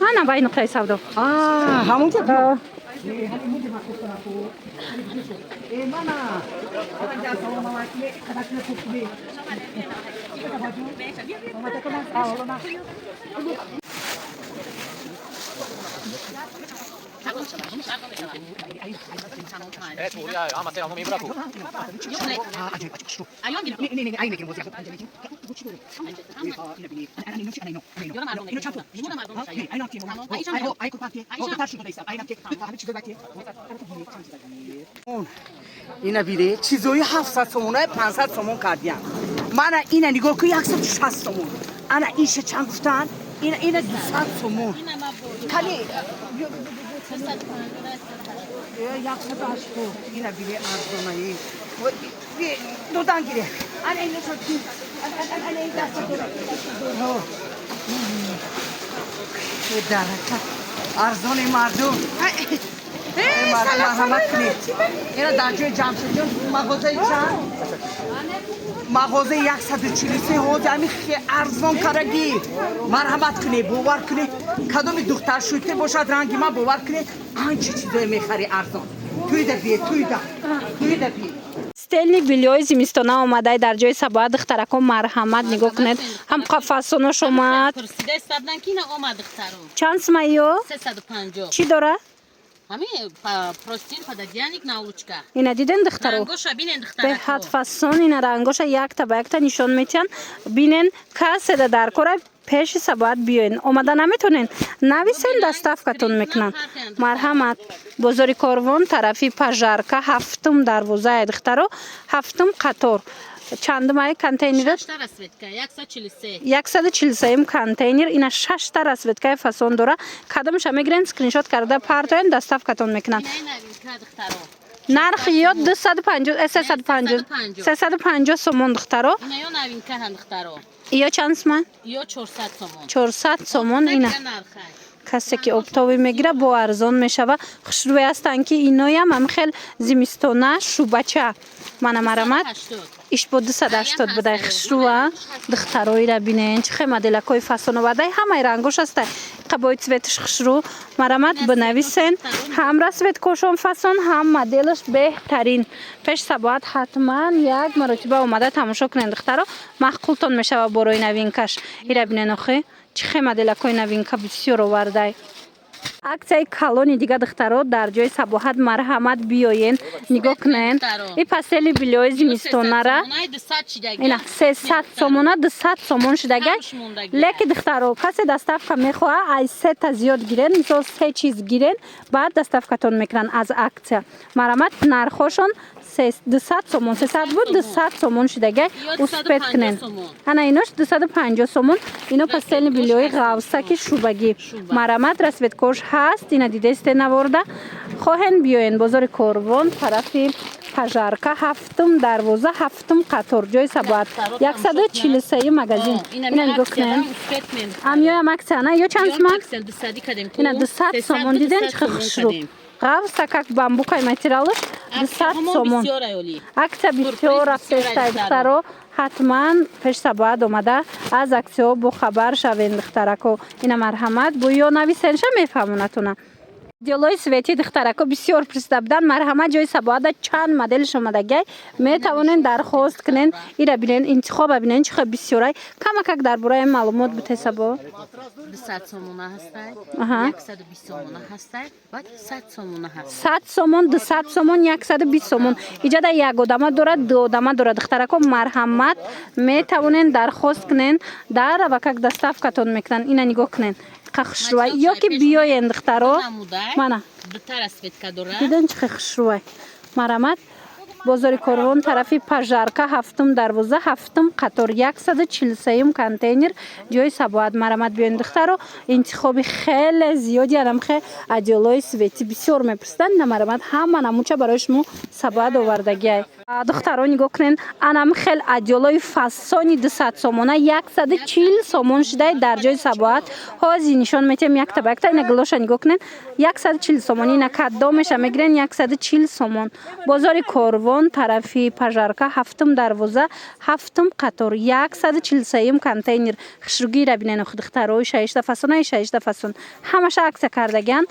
ана бай нуқтаи савдо. همون که اینا بیره چیزایی 700 سومونه 500 سومون کردیم من اینا نگاه که 160 سومون انا اینش چند گفتن اینا 200 سومون کلی 180 اینا بیره ارزانه دو دنگیره انا اینو شد انا این دست دو درکت ارزان مردم مردم مرحمت کنید اینا در جای جمشید مغازه چند؟ مغازه 143 حوض همین خیلی ارزان کرگی مرحمت کنید باور کنید کدوم دختر شویده باشد رنگی من باور کنید آنچه چیزایی میخری ارزان توی ده بید стелни билёи зимистона омадай дар ҷои Сабоат духтаракон марҳамат нигоҳ кунед ҳам қафасонош омад чанд сумайё 350 чӣ дора простин пододеяник наулочка ина диден духтаро рангоша бинен беҳад фасон ина рангоша якта ба якта нишон метиҳанд бинен каседа дар кора пеши Сабоат биёен омада наметонен нависен доставкатон мекунанд марҳамат бозори Корвон тарафи пажарка ҳафтум дарвозаи духтаро ҳафтум қатор чандумай контейнер 143 контейнер ина 6 та расветкаи фасон дора кадомша мегирен скриншот карда партоен доставкатон мекунанд нархи ё 350 сомон духтаро ё чанд сомон 400 сомон ина касе ки обтовӣ мегира бо арзон мешава хушрӯи ҳастанд ки иноям ҳамихел зимистона шубача мана марамат иш бо 280 будай хушрӯа духтароира бинен чихе моделакои фасоновадай ҳамаи рангош ҳастай қабои цветиш хушрӯ марамат бинависен ҳам расветкошон фасон ҳам моделаш беҳтарин пеш Сабоат ҳатман як маротиба омада тамошо кунед духтаро маҳқултон мешава борои новинкаш ира бинен охе чихе моделакои новинка бисёр овардай аксияи калони дига духтаро дар ҷои Сабоат марҳамат биёен нигоҳ кунед и пастели билёи зимистонара ина 300 сомона 200 сомон шидагай леки духтаро касе доставка мехоҳа ай сета зиёд гирен мисол 3 чиз гирен баъд доставкатон мекунанд аз аксия марҳамат нархошон 200 сомон 300 буд 200 сомон шидагай успет кунен ана инош 250 сомон ино пастели билёи ғавсаки шубагӣ марҳамат расветкош ҳаст ина дидесте наворда хоҳен биёен бозори Корвон тарафи пажарка ҳафтум дарвоза ҳафтум қатор ҷои Сабоат 143 магазин ина нигоҳ кунед амёям аксия ана ё чанд сомон ина 200 сомон диден чихе хушрӯ ғавса как бамбукай материалаш 200 сомон аксия бисёр рафтестай духтаро ҳатман пеш Сабоат омада аз аксияҳо бохабар шавен духтарако ина марҳамат гӯё нависенша мефаҳмонатона делои свети духтарако бисёр пурсида буданд марҳамат ҷои Сабоата чанд моделш омадагай метавонен дархост кунен ира бинен интихоба бинен чихе бисёрай камакак дар бораи маълумот бутед Сабо 200 сомона ҳастай 120 сомона ҳастай ва 100 сомона ҳастай 100 сомон 200 сомон 120 сомон иҷада як одама дорад ду одама дорад духтарако марҳамат метавонен дархост кунен дар авакак доставкатон мекунанд ина нигоҳ кунен хушрӯай ё ки биёен духтаро мана диден чихе хушрӯай марҳамат бозори Корвон тарафи пажарка ҳафтум дарвоза ҳафтум қатор 143 контейнер ҷои Сабоат марҳамат биёен духтаро интихоби хеле зиёди адамхе одеолои свети бисёр мепурсиданд ина марҳамат ҳама намуча барои шумо Сабоат овардагиай دختران نگاه کنین انم خیلی ادیالای فسانی 200 سومونه 140 سومون شده در جای سباعت هازی نشان میتیم یک تا یک تا اینا گلوش نگاه کنین 140 سومونی اینا کدامش میگیرن 140 سومون بازار کاروان طرفی پژارکا هفتم دروازه هفتم قطار 143 کانتینر خشروگی را ببینین خود دخترای 6 فسون 6 فسون همش عکس کردگان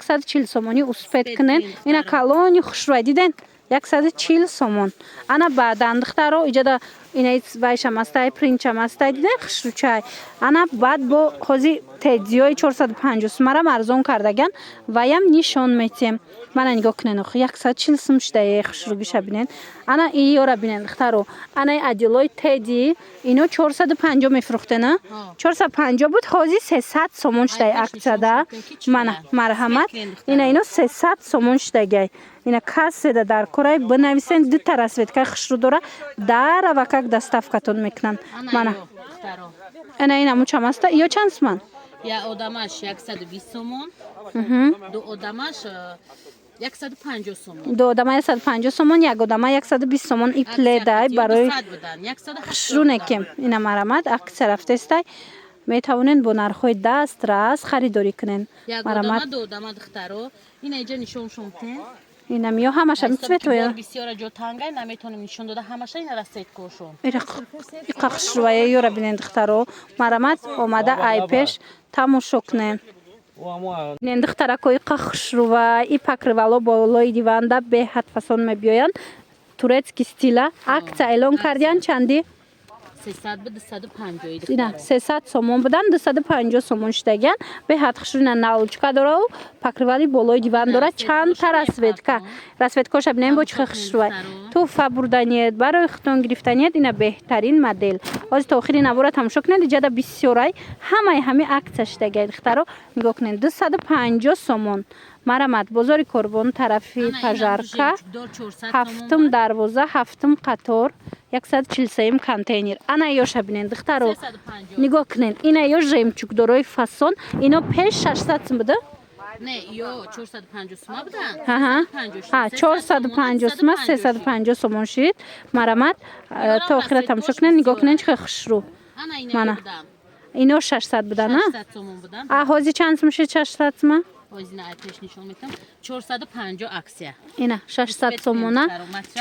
140 سومونی اسپید کنین اینا کالونی خشرو دیدن 140 سومون انا بعدن دخترو ایجاد اینا وایش هم است پرینچ هم است دیدن خشروچای انا بعد با خوزی تدیوی 450 سوم ارزون کردگان ویم نشون میتیم من نگاه کنین 140 سوم شده خشروگیش ببینین انا ایورا ببینین دخترو انا ادیلوی تدی اینو 450 میفروخته نه 450 بود خوزی 300 سومون شده اکسدا من مرحمت اینو 300 سومون شده اینا کسی در کورای بنویسین دو تا رسویدکای خشرو داره در و как доставкатон میکنن مانا اینا مو چم است یا چند سومن یا آدمش 120 سومون دو آدمش 150 سومون دو آدم 150 سومون یک آدم 120 سومون این پلیدای برای خشرو نکیم اینا مرامت اکثر رفته است میتونین با نرخ‌های دست راست خریداری کنین مرامت دو آدم دخترو اینا اینجا نشون شومتن اینا میو همش هم توی بسیار جو تنگای نمیتونیم نشون داده همش اینا رسید کوشون اینا خشروای یورا بینند دخترو مرامت اومده ای پیش تماشا کنین این دخترا کوی خشروای ای پکروالو بالای دیواندا به حد فسون میبیان تورецکی استیلا акция اعلان کردن چندی 300 به 250 اینا 300 سومون بدن 250 سومون شدگن به حد خشرو نالچکا داره و پکروالی بالای دیوان داره چند تا رسویدکاش ببینیم با چه خشروای تو فبردانیت برای ختون گرفتنیت اینا بهترین مدل از تا آخری نبره تماشا کنید جدا بسیارای همه عکس شدگی دخترو نگاه کنید 250 سومون مرامت بازار کاروان طرفی پژارکا هفتم دروازه هفتم قطار 143 کانتینر انا یوش ببینید دخترو نگاه کنین اینا یو ژمچوک دارای فسون اینا پیش 600 سوم بده نه یا 450 سوم بدن ها 450 سوم 350 سوم شید مرامت تا آخر تماشا کنین نگاه کنین چه خشرو انا اینا 600 بدن 600 سوم بدن هازی چند سوم شید 600 سوم هازی نه پیش نشون میدم 450 اکسیا اینا 600 سومونه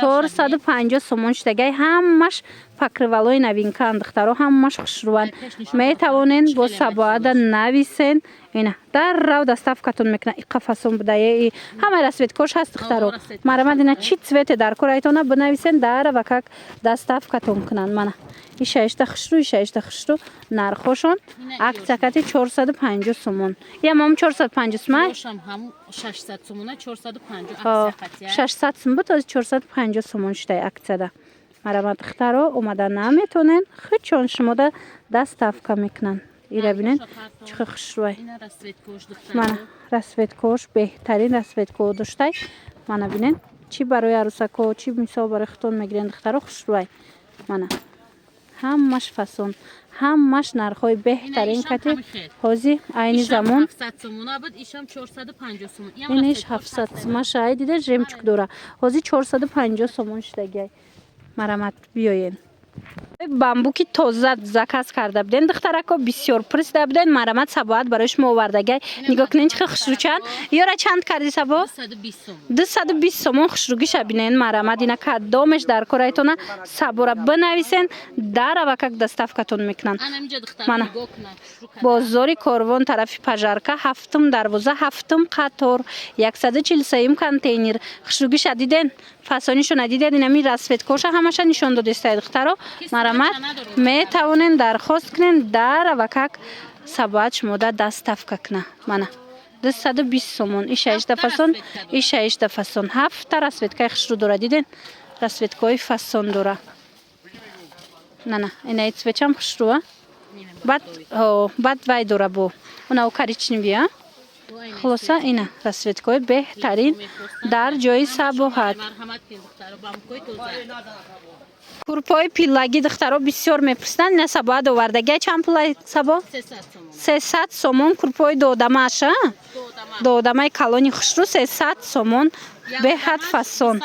450 سومون شدگی همش پکروالای نوینکان دخترو همش خشروان میتوانین با سباعت نویسین اینا در رو دستافکتون میکنه ای قفسون بده همه رسویدکاش هست دخترو مرامت اینا چی سویت در کورایتونه بنویسین در و как دستافکتون کنن من این 6 تا خشرو نرخوشون عکسکتی 450 سومون یا مام 450 سومه هم 600 سومونه 450 عکسکتی 600 سوم بود از 450 سومون شده عکسدا مرامت دخترو اومدن نمیتونن خود چون شما دستافکا میکنن ایره بینین چه خشروی من رسویدکاش بهترین رسویدکا داشته من بینین چی برای عروسکا چی میسا برای ختون میگیرن دخترو خشروی من همش فسون همش نرخای بهترین کتی هازی عین زمان 700 سومونه بود ایشم 450 سومون اینش 700 سومه شاید دیده ژمچوک داره هازی 450 سومون شده مرامت بیاین بامبوکی تازه زکاس کرده بودن دخترکا بسیار پرس دادن مرامت سباعت برایش ما آوردگی نگاه کنین چه خشرو چند یارا چند کردی سبا 220 سومون خشروگیش ببینین مرامت اینا کدامش در کورایتونه سبورا بنویسین در و как دستافکتون میکنن من بازار کاروان طرف پژارکا هفتم دروازه هفتم قطار 143 کانتینر خشروگیش دیدن فسانیشو ندیدین اینا می رسویدکاش همش نشون داده است دخترو مرامت میتوانین درخواست کنین در و как سباعت شما دستافکا کنه من 220 سومون این 6 فسون این 6 فسون 7 تا رسویدکای خشرو داره دیدین رسویدکای فسون داره نه اینا ایت بچم خشروه بعد وای داره بو اونا کاریچنی بیا خلاصه اینا رسویدکای بهترین در جای سباعت کورپای پیلاگی دخترا بسیار میپرسن نه سباعت آوردگی چند پولای سبا 300 سومون کورپای دو آدمش دو آدمای کالونی خشرو 300 سومون به حد فسون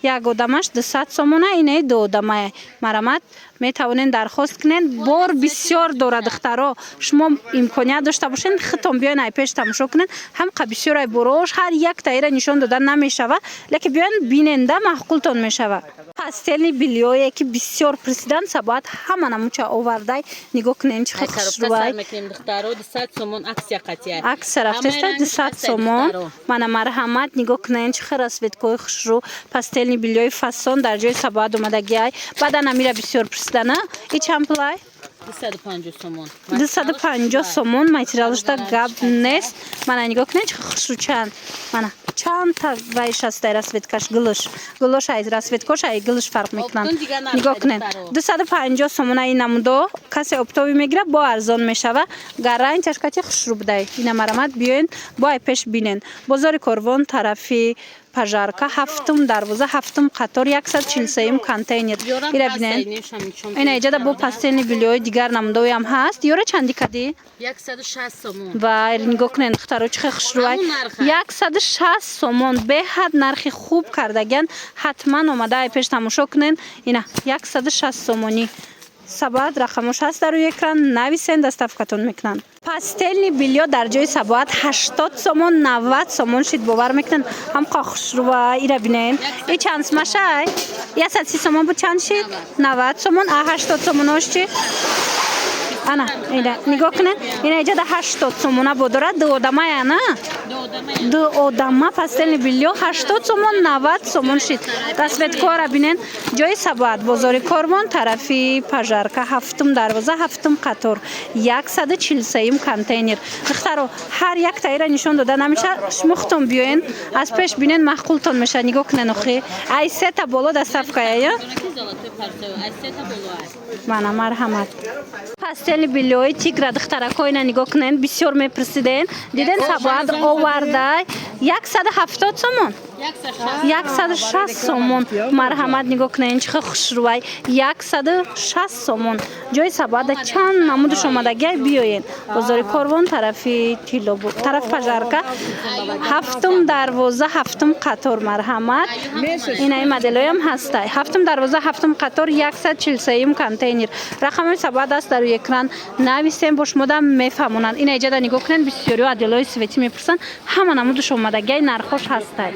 як одамаш 200 сомона, ина 2 одамае. Марамат метавонен дархост кунен. Бор бисёр дорад духтаро. Шумо имконият дошта бошен хитон биён ай пеш тамошо кунен. Ҳам бисёр ай борош ҳар як таира нишон дода намешава, лекин биён биненда маъқултон мешава. Пастелни билёе ки бисёр пресидан сабоат ҳама намуча овардай нигоҳ кунен чӣ хушрувай. Аксар афтеста 200 сомон. Мана марҳамат нигоҳ кунен чӣ расветкои хушру пастелни билёи фасон дар ҷои сабоат омадагиай. Баъдан амира бисёр пресидана. И чанд пулай? 250 сомон. 250 сомон материалшда гап нест. Мана нигоҳ кунен чӣ хушру чанд. Мана чанд та вайш аст дар расветкаш гулуш. Гулуш ай расветкош ай гулуш фарқ мекунанд. Нигоҳ кунен. 250 сомон ай намудо касе оптови мегира бо арзон мешава. Гаррайн чашкати хушру будай. Ина марамат биёен бо ай пеш бинен. Бозори Корвон тарафи Пажарка ҳафтум дарвоза ҳафтум қатор 143 контейнер. Ира бинен. Ина иҷада бо пастелни билёи дигар намудоям ҳаст. Ёра чанди кади? 160 сомон. Вай, нигоҳ кунен духтаро чӣ хушрувай. 160 сомон беҳад нархи хуб кардаган. Ҳатман омада ай пеш тамошо кунен. Ина 160 сомонӣ. Сабоат рақамош ҳаст дар рӯи экран. Нависен доставкатон мекунанд. Пастелни билё дар ҷои сабоат 80 сомон 90 сомон шид бовар мекунанд. Ҳамқа хушрува ира бинен. И чанд смашай? 130 сомон буд чанд шид? 90 сомон. А 80 сомонош чи? Ана, ида нигоҳ кунед. Ина иҷада 80 сомона бодора ду одама яна? Ду одама пастелни билё 80 сомон 90 сомон шид. Расветкора бинен. Ҷои сабоат бозори Корвон тарафи Пажарка ҳафтум дарвоза ҳафтум қатор 143 контейнер. Духтаро ҳар як таира нишон дода намеша. Шумо худтон биёен аз пеш бинен маъқултон меша. Нигоҳ кунен охи. Ай сета боло доставкая я? Мана марҳамат. Пастелни билёи тигра духтарако ина нигоҳ кунен бисёр мепресиден. Диден сабоат овардай 170 сомон. 160 сомон. Марҳамат нигоҳ кунен чӣ хушрувай. 160 сомон. Ҷои сабоата чанд намудаш омадагиай биёен. Бозори Корвон тарафи Тилобу, тараф Пажарка ҳафтум дарвоза ҳафтум қатор марҳамат. Ина ин моделоям ҳастай. Ҳафтум дарвоза ҳафтум қатор 143 контейнер. Рақамои сабоат аст дар рӯи экран. Нависен бо шумо дам мефаҳмонанд. Ина иҷада нигоҳ кунен бисёриҳо аделои светӣ мепурсанд. Ҳама намудаш омадагиай нархош ҳастай.